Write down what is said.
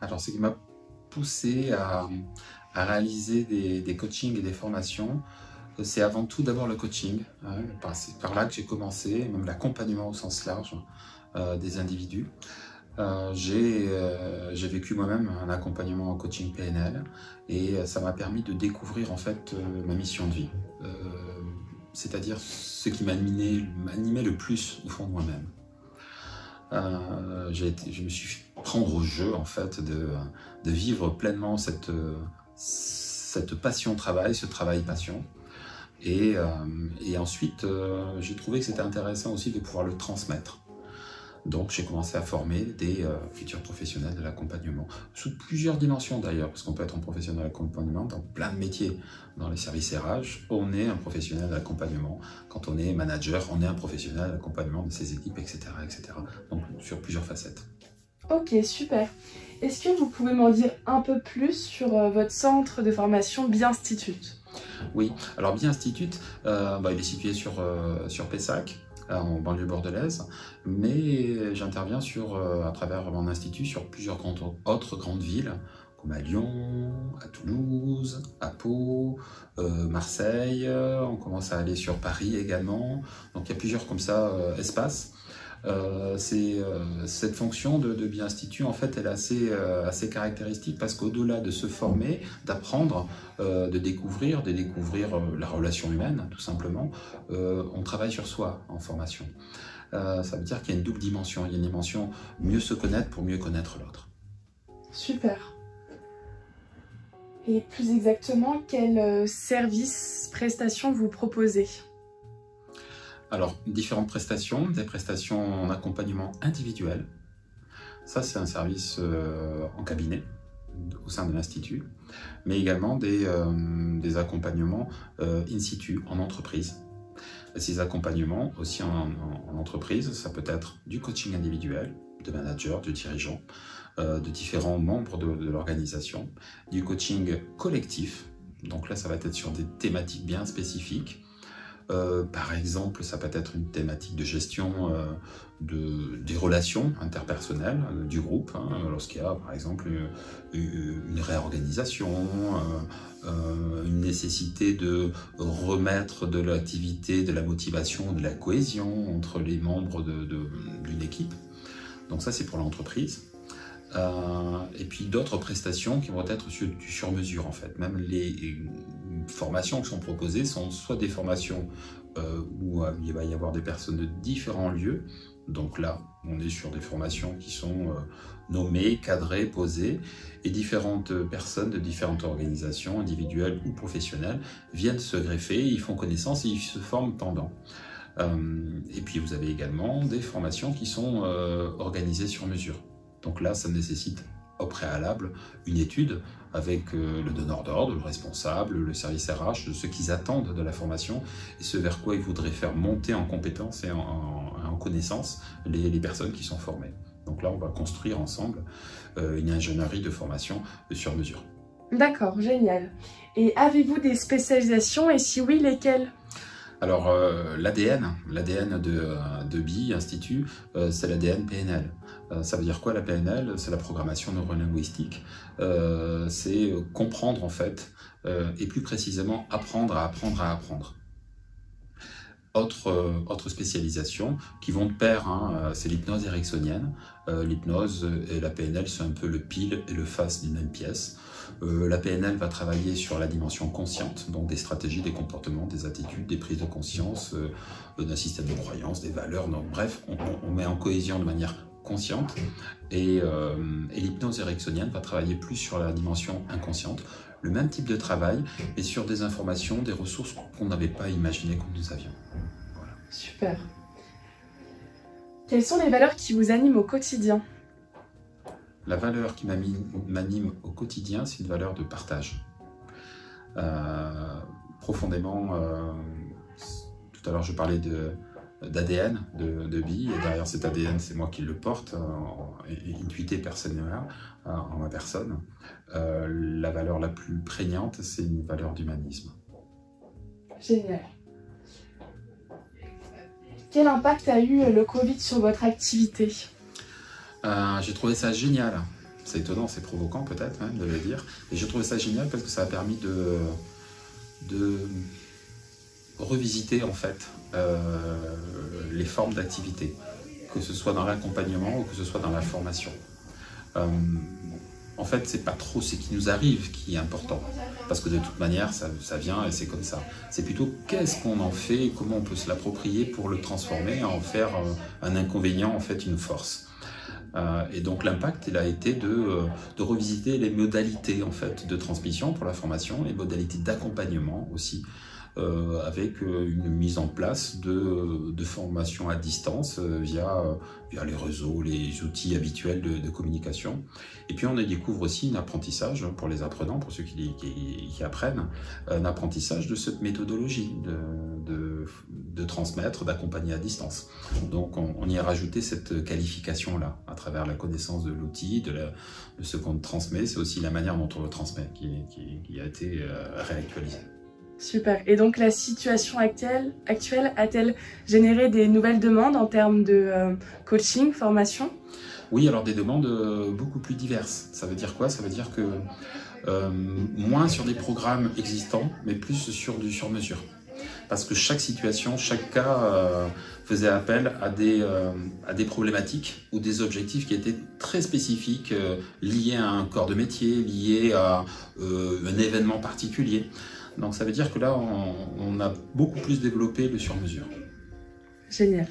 Alors, ce qui m'a poussé à réaliser des coachings et des formations, c'est avant tout d'abord le coaching. C'est par là que j'ai commencé, même l'accompagnement au sens large des individus. J'ai vécu moi-même un accompagnement en coaching PNL et ça m'a permis de découvrir en fait ma mission de vie. C'est-à-dire ce qui m'animait le plus au fond de moi-même. Je me suis fait prendre au jeu en fait de vivre pleinement cette passion travail, ce travail passion. Et ensuite, j'ai trouvé que c'était intéressant aussi de pouvoir le transmettre. Donc j'ai commencé à former des futurs professionnels de l'accompagnement, sous plusieurs dimensions d'ailleurs, parce qu'on peut être un professionnel d'accompagnement dans plein de métiers. Dans les services RH, on est un professionnel d'accompagnement. Quand on est manager, on est un professionnel d'accompagnement de ses équipes, etc., etc. Donc sur plusieurs facettes. Ok, super. Est-ce que vous pouvez m'en dire un peu plus sur votre centre de formation Bienstitute? Oui, alors Bienstitute, il est situé sur Pessac, en banlieue bordelaise, mais j'interviens à travers mon institut sur plusieurs autres grandes villes, comme à Lyon, à Toulouse, à Pau, Marseille, on commence à aller sur Paris également, donc il y a plusieurs comme ça espaces. Cette fonction de Bienstitut, en fait, elle est assez caractéristique parce qu'au-delà de se former, d'apprendre, de découvrir la relation humaine, tout simplement, on travaille sur soi en formation. Ça veut dire qu'il y a une double dimension. Il y a une dimension mieux se connaître pour mieux connaître l'autre. Super. Et plus exactement, quels services, prestations vous proposez? Alors, différentes prestations, des prestations en accompagnement individuel. Ça, c'est un service en cabinet au sein de l'Institut, mais également des accompagnements in situ, en entreprise. Et ces accompagnements aussi en entreprise, ça peut être du coaching individuel, de manager, de dirigeant, de différents membres de l'organisation, du coaching collectif. Donc là, ça va être sur des thématiques bien spécifiques. Par exemple, ça peut être une thématique de gestion des relations interpersonnelles du groupe, lorsqu'il y a par exemple une réorganisation, une nécessité de remettre de l'activité, de la motivation, de la cohésion entre les membres d'une équipe. Donc ça, c'est pour l'entreprise. Et puis d'autres prestations qui vont être sur mesure en fait. Même les formations qui sont proposées sont soit des formations où il va y avoir des personnes de différents lieux. Donc là, on est sur des formations qui sont nommées, cadrées, posées, et différentes personnes de différentes organisations, individuelles ou professionnelles, viennent se greffer, ils font connaissance et ils se forment pendant. Et puis vous avez également des formations qui sont organisées sur mesure. Donc là, ça nécessite au préalable une étude avec le donneur d'ordre, le responsable, le service RH, de ce qu'ils attendent de la formation et ce vers quoi ils voudraient faire monter en compétences et en connaissances les personnes qui sont formées. Donc là, on va construire ensemble une ingénierie de formation sur mesure. D'accord, génial. Et avez-vous des spécialisations et si oui, lesquelles? Alors, l'ADN de BI Institut, c'est l'ADN PNL. Ça veut dire quoi la PNL? C'est la programmation neurolinguistique. C'est comprendre en fait, et plus précisément apprendre à apprendre à apprendre. Autre spécialisation qui vont de pair, c'est l'hypnose ericksonienne. L'hypnose et la PNL, c'est un peu le pile et le face d'une même pièce. La PNL va travailler sur la dimension consciente, donc des stratégies, des comportements, des attitudes, des prises de conscience, d'un système de croyances, des valeurs. Donc, bref, on met en cohésion de manière consciente. Et l'hypnose ericksonienne va travailler plus sur la dimension inconsciente. Le même type de travail, mais sur des informations, des ressources qu'on n'avait pas imaginées que nous avions. Voilà. Super. Quelles sont les valeurs qui vous animent au quotidien? La valeur qui m'anime au quotidien, c'est une valeur de partage. Profondément, tout à l'heure je parlais d'ADN, de BI, et derrière cet ADN, c'est moi qui le porte, intuité personnelle en ma personne. La valeur la plus prégnante, c'est une valeur d'humanisme. Génial. Quel impact a eu le Covid sur votre activité? J'ai trouvé ça génial. C'est étonnant, c'est provoquant peut-être même de le dire. Et je trouvais ça génial parce que ça a permis de revisiter en fait les formes d'activité, que ce soit dans l'accompagnement ou que ce soit dans la formation. En fait, c'est pas trop ce qui nous arrive qui est important, parce que de toute manière, ça vient et c'est comme ça. C'est plutôt qu'est-ce qu'on en fait, et comment on peut se l'approprier pour le transformer, en faire un inconvénient, en fait, une force. Et donc l'impact, il a été de revisiter les modalités en fait de transmission pour la formation, les modalités d'accompagnement aussi, avec une mise en place de formation à distance via les réseaux, les outils habituels de communication. Et puis on y découvre aussi un apprentissage pour les apprenants, pour ceux qui apprennent, un apprentissage de cette méthodologie de transmettre, d'accompagner à distance. Donc on y a rajouté cette qualification-là, à travers la connaissance de l'outil, de ce qu'on transmet. C'est aussi la manière dont on le transmet qui a été réactualisée. Super. Et donc la situation actuelle a-t-elle généré des nouvelles demandes en termes de coaching, formation? Oui, alors des demandes beaucoup plus diverses. Ça veut dire quoi? Ça veut dire que moins sur des programmes existants, mais plus sur du sur-mesure. Parce que chaque situation, chaque cas faisait appel à des problématiques ou des objectifs qui étaient très spécifiques, liés à un corps de métier, liés à un événement particulier. Donc ça veut dire que là, on a beaucoup plus développé le sur-mesure. Génial.